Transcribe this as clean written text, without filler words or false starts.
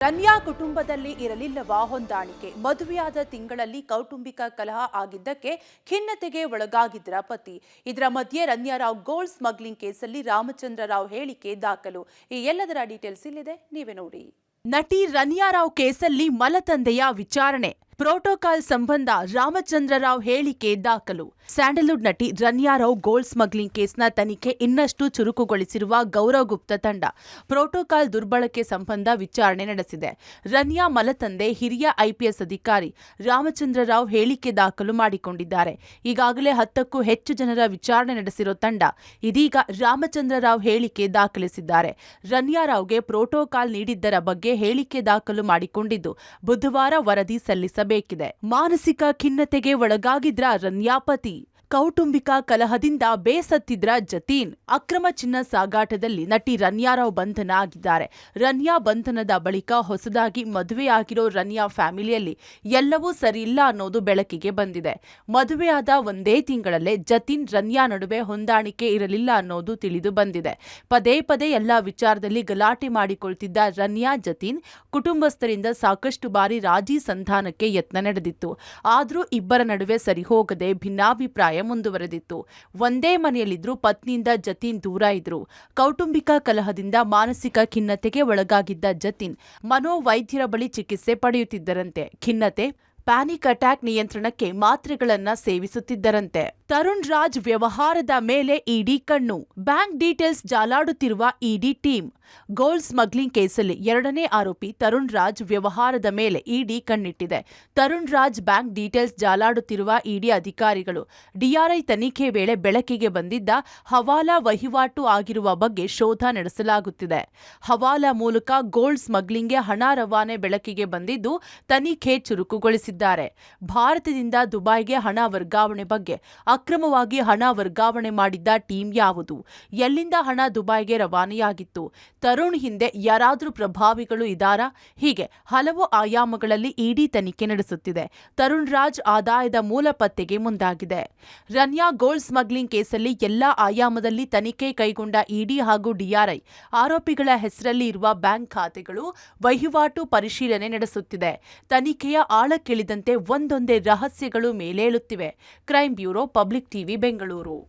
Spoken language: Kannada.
ರನ್ಯಾ ಕುಟುಂಬದಲ್ಲಿ ಇರಲಿಲ್ಲವಾ ಹೊಂದಾಣಿಕೆ? ಮದುವೆಯಾದ ತಿಂಗಳಲ್ಲಿ ಕೌಟುಂಬಿಕ ಕಲಹ ಆಗಿದ್ದಕ್ಕೆ ಖಿನ್ನತೆಗೆ ಒಳಗಾಗಿದ್ರ ಪತಿ. ಇದರ ಮಧ್ಯೆ ರನ್ಯಾ ರಾವ್ ಗೋಲ್ಡ್ ಸ್ಮಗ್ಲಿಂಗ್ ಕೇಸಲ್ಲಿ ರಾಮಚಂದ್ರ ರಾವ್ ಹೇಳಿಕೆ ದಾಖಲು. ಈ ಎಲ್ಲದರ ಡೀಟೇಲ್ಸ್ ಇಲ್ಲಿದೆ, ನೀವೇ ನೋಡಿ. ನಟಿ ರನ್ಯಾ ರಾವ್ ಕೇಸಲ್ಲಿ ಮಲತಂದೆಯ ವಿಚಾರಣೆ. ಪ್ರೋಟೋಕಾಲ್ ಸಂಬಂಧ ರಾಮಚಂದ್ರ ರಾವ್ ಹೇಳಿಕೆ ದಾಖಲು. ಸ್ಯಾಂಡಲ್ವುಡ್ ನಟಿ ರನ್ಯಾ ರಾವ್ ಗೋಲ್ಡ್ ಸ್ಮಗ್ಲಿಂಗ್ ಕೇಸ್ನ ತನಿಖೆ ಇನ್ನಷ್ಟು ಚುರುಕುಗೊಳಿಸಿರುವ ಗೌರವ್ ಗುಪ್ತಾ ತಂಡ ಪ್ರೋಟೋಕಾಲ್ ದುರ್ಬಳಕೆ ಸಂಬಂಧ ವಿಚಾರಣೆ ನಡೆಸಿದೆ. ರನ್ಯಾ ಮಲತಂದೆ ಹಿರಿಯ ಐಪಿಎಸ್ ಅಧಿಕಾರಿ ರಾಮಚಂದ್ರ ರಾವ್ ಹೇಳಿಕೆ ದಾಖಲು ಮಾಡಿಕೊಂಡಿದ್ದಾರೆ. ಈಗಾಗಲೇ 10ಕ್ಕೂ ಹೆಚ್ಚು ಜನರ ವಿಚಾರಣೆ ನಡೆಸಿರೋ ತಂಡ ಇದೀಗ ರಾಮಚಂದ್ರ ರಾವ್ ಹೇಳಿಕೆ ದಾಖಲಿಸಿದ್ದಾರೆ. ರನ್ಯಾ ರಾವ್ಗೆ ಪ್ರೋಟೋಕಾಲ್ ನೀಡಿದ್ದರ ಬಗ್ಗೆ ಹೇಳಿಕೆ ದಾಖಲು ಮಾಡಿಕೊಂಡಿದ್ದು ಬುಧವಾರ ವರದಿ ಸಲ್ಲಿಸಬೇಕಿದೆ. ಮಾನಸಿಕ ಖಿನ್ನತೆಗೆ ಒಳಗಾಗಿದ್ರ ರನ್ಯಾ ಪತಿ. ಕೌಟುಂಬಿಕ ಕಲಹದಿಂದ ಬೇಸತ್ತಿದ್ರ ಜತೀನ್. ಅಕ್ರಮ ಚಿನ್ನ ಸಾಗಾಟದಲ್ಲಿ ನಟಿ ರನ್ಯಾ ರಾವ್ ಬಂಧನ ಆಗಿದ್ದಾರೆ. ರನ್ಯಾ ಬಂಧನದ ಬಳಿಕ ಹೊಸದಾಗಿ ಮದುವೆಯಾಗಿರೋ ರನ್ಯಾ ಫ್ಯಾಮಿಲಿಯಲ್ಲಿ ಎಲ್ಲವೂ ಸರಿಯಿಲ್ಲ ಅನ್ನೋದು ಬೆಳಕಿಗೆ ಬಂದಿದೆ. ಮದುವೆಯಾದ ಒಂದೇ ತಿಂಗಳಲ್ಲೇ ಜತೀನ್ ರನ್ಯಾ ನಡುವೆ ಹೊಂದಾಣಿಕೆ ಇರಲಿಲ್ಲ ಅನ್ನೋದು ತಿಳಿದು ಬಂದಿದೆ. ಪದೇ ಪದೇ ಎಲ್ಲಾ ವಿಚಾರದಲ್ಲಿ ಗಲಾಟೆ ಮಾಡಿಕೊಳ್ತಿದ್ದ ರನ್ಯಾ ಜತೀನ್ ಕುಟುಂಬಸ್ಥರಿಂದ ಸಾಕಷ್ಟು ಬಾರಿ ರಾಜಿ ಸಂಧಾನಕ್ಕೆ ಯತ್ನ ನಡೆದಿತ್ತು. ಆದರೂ ಇಬ್ಬರ ನಡುವೆ ಸರಿಹೋಗದೆ ಭಿನ್ನಾಭಿಪ್ರಾಯ ಮುಂದುವರೆದಿತ್ತು. ಒಂದೇ ಮನೆಯಲ್ಲಿದ್ರೂ ಪತ್ನಿಯಿಂದ ಜತೀನ್ ದೂರ ಇದ್ರು. ಕೌಟುಂಬಿಕ ಕಲಹದಿಂದ ಮಾನಸಿಕ ಖಿನ್ನತೆಗೆ ಒಳಗಾಗಿದ್ದ ಜತೀನ್ ಮನೋವೈದ್ಯರ ಬಳಿ ಚಿಕಿತ್ಸೆ ಪಡೆಯುತ್ತಿದ್ದರಂತೆ. ಖಿನ್ನತೆ, ಪ್ಯಾನಿಕ್ ಅಟ್ಯಾಕ್ ನಿಯಂತ್ರಣಕ್ಕೆ ಮಾತ್ರೆಗಳನ್ನ ಸೇವಿಸುತ್ತಿದ್ದರಂತೆ. ತರುಣ್ ರಾಜ್ ವ್ಯವಹಾರದ ಮೇಲೆ ಇಡಿ ಕಣ್ಣು. ಬ್ಯಾಂಕ್ ಡೀಟೇಲ್ಸ್ ಜಾಲಾಡುತ್ತಿರುವ ಇಡಿ ಟೀಮ್. ಗೋಲ್ಡ್ ಸ್ಮಗ್ಲಿಂಗ್ ಕೇಸಲ್ಲಿ 2ನೇ ಆರೋಪಿ ತರುಣ್ ರಾಜ್ ವ್ಯವಹಾರದ ಮೇಲೆ ಇಡಿ ಕಣ್ಣಿಟ್ಟಿದೆ. ತರುಣ್ ರಾಜ್ ಬ್ಯಾಂಕ್ ಡೀಟೇಲ್ಸ್ ಜಾಲಾಡುತ್ತಿರುವ ಇಡಿ ಅಧಿಕಾರಿಗಳು ಡಿಆರ್ಐ ತನಿಖೆ ವೇಳೆ ಬೆಳಕಿಗೆ ಬಂದಿದ್ದ ಹವಾಲಾ ವಹಿವಾಟು ಆಗಿರುವ ಬಗ್ಗೆ ಶೋಧ ನಡೆಸಲಾಗುತ್ತಿದೆ. ಹವಾಲಾ ಮೂಲಕ ಗೋಲ್ಡ್ ಸ್ಮಗ್ಲಿಂಗ್ಗೆ ಹಣ ರವಾನೆ ಬೆಳಕಿಗೆ ಬಂದಿದ್ದು ತನಿಖೆ ಚುರುಕುಗೊಳಿಸಿದ್ದಾರೆ. ಭಾರತದಿಂದ ದುಬೈಗೆ ಹಣ ವರ್ಗಾವಣೆ ಬಗ್ಗೆ ಅಕ್ರಮವಾಗಿ ಹಣ ವರ್ಗಾವಣೆ ಮಾಡಿದ್ದ ಟೀಮ್ ಯಾವುದು? ಎಲ್ಲಿಂದ ಹಣ ದುಬೈಗೆ ರವಾನೆಯಾಗಿತ್ತು? ತರುಣ್ ಹಿಂದೆ ಯಾರಾದರೂ ಪ್ರಭಾವಿಗಳು ಇದ್ದಾರಾ? ಹೀಗೆ ಹಲವು ಆಯಾಮಗಳಲ್ಲಿ ಇಡಿ ತನಿಖೆ ನಡೆಸುತ್ತಿದೆ. ತರುಣ್ ರಾಜ್ ಆದಾಯದ ಮೂಲ ಪತ್ತೆಗೆ ಮುಂದಾಗಿದೆ. ರನ್ಯಾ ಗೋಲ್ಡ್ ಸ್ಮಗ್ಲಿಂಗ್ ಕೇಸಲ್ಲಿ ಎಲ್ಲಾ ಆಯಾಮದಲ್ಲಿ ತನಿಖೆ ಕೈಗೊಂಡ ಇಡಿ ಹಾಗೂ ಡಿಆರ್ಐ ಆರೋಪಿಗಳ ಹೆಸರಲ್ಲಿ ಇರುವ ಬ್ಯಾಂಕ್ ಖಾತೆಗಳು, ವಹಿವಾಟು ಪರಿಶೀಲನೆ ನಡೆಸುತ್ತಿದೆ. ತನಿಖೆಯ ಆಳಕ್ಕಿಳಿದಂತೆ ಒಂದೊಂದೇ ರಹಸ್ಯಗಳು ಮೇಲೇಳುತ್ತಿವೆ. Crime bureau, public TV, Bengaluru.